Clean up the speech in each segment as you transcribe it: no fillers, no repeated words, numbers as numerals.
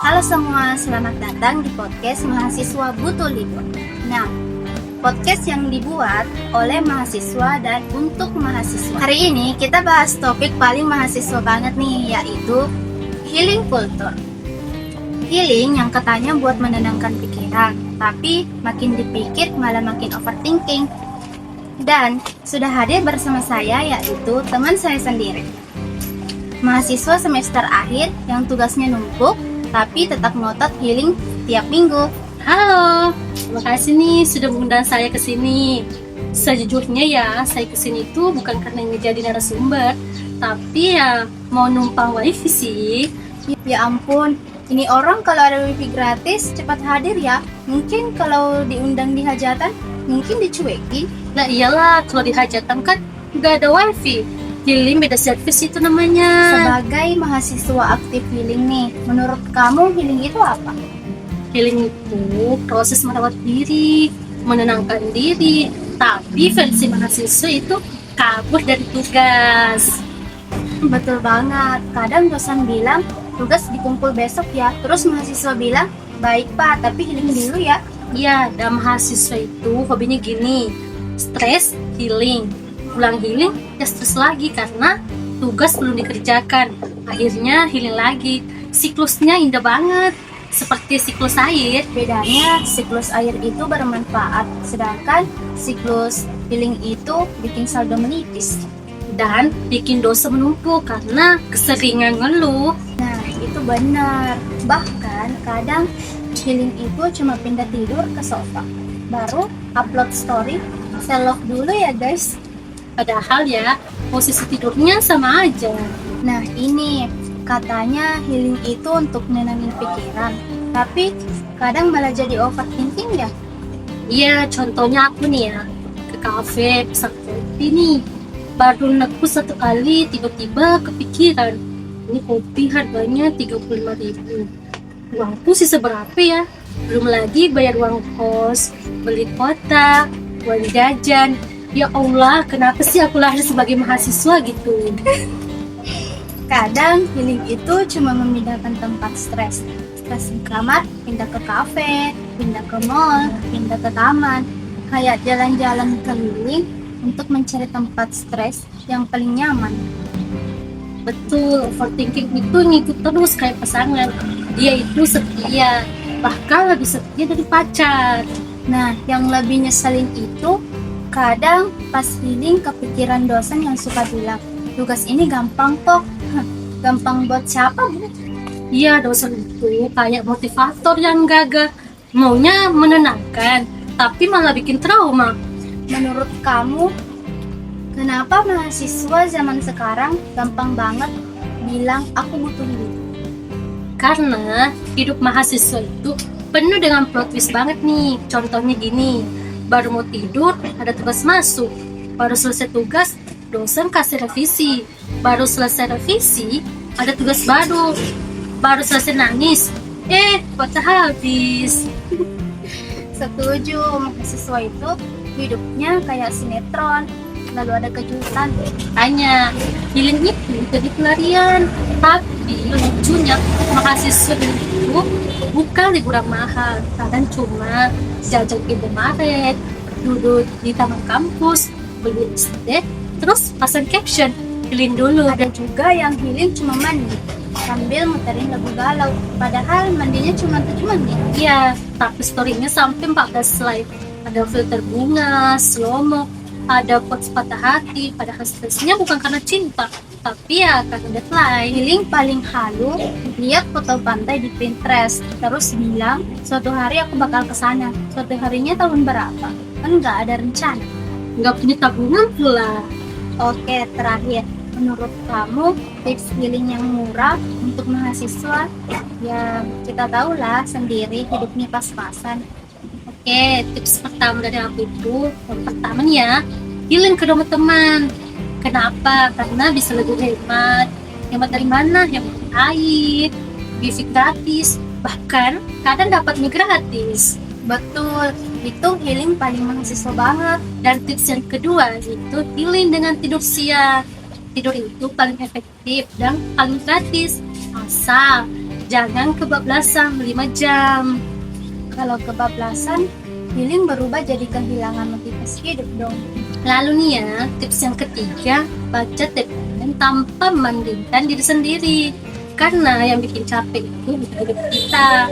Halo semua, selamat datang di podcast Mahasiswa Butuh Libur. Nah, podcast yang dibuat oleh mahasiswa dan untuk mahasiswa. Hari ini kita bahas topik paling mahasiswa banget nih, yaitu healing culture. Healing yang katanya buat menenangkan pikiran, tapi makin dipikir malah makin overthinking. Dan sudah hadir bersama saya yaitu teman saya sendiri, mahasiswa semester akhir yang tugasnya numpuk tapi tetap ngotot healing tiap minggu. Halo, terima kasih nih sudah mengundang saya ke sini. Sejujurnya ya, saya ke sini tuh bukan karena ingin jadi narasumber, tapi ya mau numpang wifi sih. Ya ampun, ini orang kalau ada wifi gratis cepat hadir ya. Mungkin kalau diundang di hajatan, mungkin dicuekin. Nah iyalah, kalau di hajatan kan nggak ada wifi. Healing beda service itu namanya. Sebagai mahasiswa aktif healing nih, menurut kamu healing itu apa? Healing itu proses merawat diri, menenangkan diri. Tapi versi mahasiswa itu kabur dari tugas. Betul banget, kadang dosen bilang tugas dikumpul besok ya. Terus mahasiswa bilang, baik pak, tapi healing dulu ya. Iya, dan mahasiswa itu hobinya gini, stres, healing. Pulang healing, ya stres lagi karena tugas belum dikerjakan. Akhirnya healing lagi. Siklusnya indah banget, seperti siklus air. Bedanya siklus air itu bermanfaat, sedangkan siklus healing itu bikin saldo menipis. Dan bikin dosa menumpuk karena keseringan ngeluh. Nah, itu benar. Bahkan kadang healing itu cuma pindah tidur ke sofa, baru upload story, self dulu ya guys. Padahal ya, posisi tidurnya sama aja. Nah ini, katanya healing itu untuk nenangin pikiran, tapi kadang malah jadi overthinking ya. Iya, contohnya aku nih ya, ke kafe, pesan kopi nih. Baru nekus satu kali, tiba-tiba kepikiran, ini kopi harganya 35.000. Uangku sisa berapa ya? Belum lagi bayar uang kos, beli kotak, uang jajan. Ya Allah, kenapa sih aku lahir sebagai mahasiswa gitu? Kadang healing itu cuma memindahkan tempat stres di kamar, pindah ke kafe, pindah ke mall, pindah ke taman. Kayak jalan-jalan keliling untuk mencari tempat stres yang paling nyaman. Betul, overthinking itu ngikut terus kayak pasangan. Dia itu setia, bahkan lebih setia dari pacar. Nah, yang lebih nyeselin itu kadang pas healing kepikiran dosen yang suka bilang, tugas ini gampang kok. Gampang buat siapa bu? Iya, dosen itu kayak motivator yang gagah. Maunya menenangkan, tapi malah bikin trauma. Menurut kamu, kenapa mahasiswa zaman sekarang gampang banget bilang aku butuh hidup? Karena hidup mahasiswa itu penuh dengan plot twist banget nih. Contohnya gini, baru mau tidur, ada tugas masuk. Baru selesai tugas, dosen kasih revisi. Baru selesai revisi, ada tugas baru. Baru selesai nangis, kuota habis. Setuju, mahasiswa itu hidupnya kayak sinetron, lalu ada kejutan. Hanya healing itu jadi pelarian. Tapi lucunya, mahasiswa itu bukan liburan mahal. Kadang cuma jajan Indomaret, duduk di taman kampus, beli SD, terus pasang caption, healing dulu. Ada juga yang healing cuma mandi, sambil muterin lagu galau, padahal mandinya cuma 7 menit. Iya, tapi story-nya sampai 14 slide. Ada filter bunga, slow-mo, ada quotes patah hati, padahal stresnya bukan karena cinta, tapi ya karena deadline. Healing paling halu, lihat foto pantai di Pinterest, terus bilang, suatu hari aku bakal kesana. Suatu harinya tahun berapa? Kan nggak ada rencana. Nggak punya tabungan pula. Oke, terakhir, menurut kamu tips healing yang murah untuk mahasiswa? Ya, kita tahulah sendiri hidupnya pas-pasan. Oke, tips pertama dari aku itu, yang pertama nih ya, healing ke rumah teman. Kenapa? Karena bisa lebih hemat. Hemat dari mana? Hemat air, wifi gratis, bahkan kadang dapat mie gratis. Betul, itu healing paling mahasiswa banget. Dan tips yang kedua itu healing dengan tidur siang. Tidur itu paling efektif dan paling gratis, asal Jangan kebablasan 5 jam. Kalau kebablasan, healing berubah jadi kehilangan motivasi hidup dong. Lalu nih ya, tips yang ketiga, baca TPM tanpa membandingkan diri sendiri. Karena yang bikin capek itu bukan hidup kita,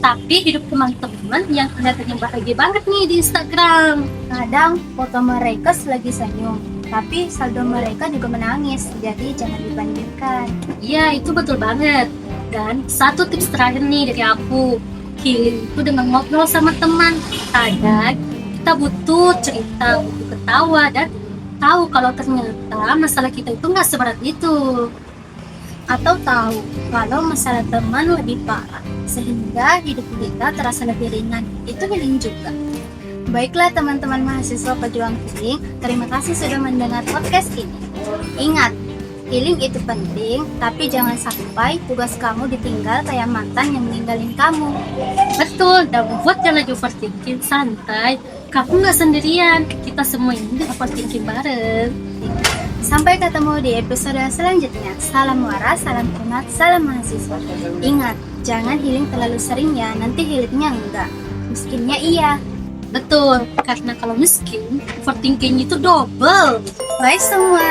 tapi hidup teman-teman yang kelihatannya bahagia banget nih di Instagram. Kadang foto mereka lagi senyum, tapi saldo mereka juga menangis, jadi jangan dibandingkan. Iya, itu betul banget. Dan satu tips terakhir nih dari aku, healing itu dengan ngobrol sama teman. Kadang kita butuh cerita, butuh ketawa, dan tahu kalau ternyata masalah kita itu nggak seberat itu. Atau tahu kalau masalah teman lebih parah, sehingga hidup kita terasa lebih ringan. Itu healing juga. Baiklah teman-teman mahasiswa pejuang healing, terima kasih sudah mendengar podcast ini. Ingat, healing itu penting, tapi jangan sampai tugas kamu ditinggal kayak mantan yang meninggalin kamu. Betul, dan buat yang lagi overthinking, santai. Kamu nggak sendirian, kita semua ini overthinking bareng. Sampai ketemu di episode selanjutnya. Salam waras, salam hormat, salam mahasiswa. Ingat, jangan healing terlalu sering ya, nanti healingnya enggak. Miskinnya iya. Betul, karena kalau miskin, overthinking itu double. Bye semua.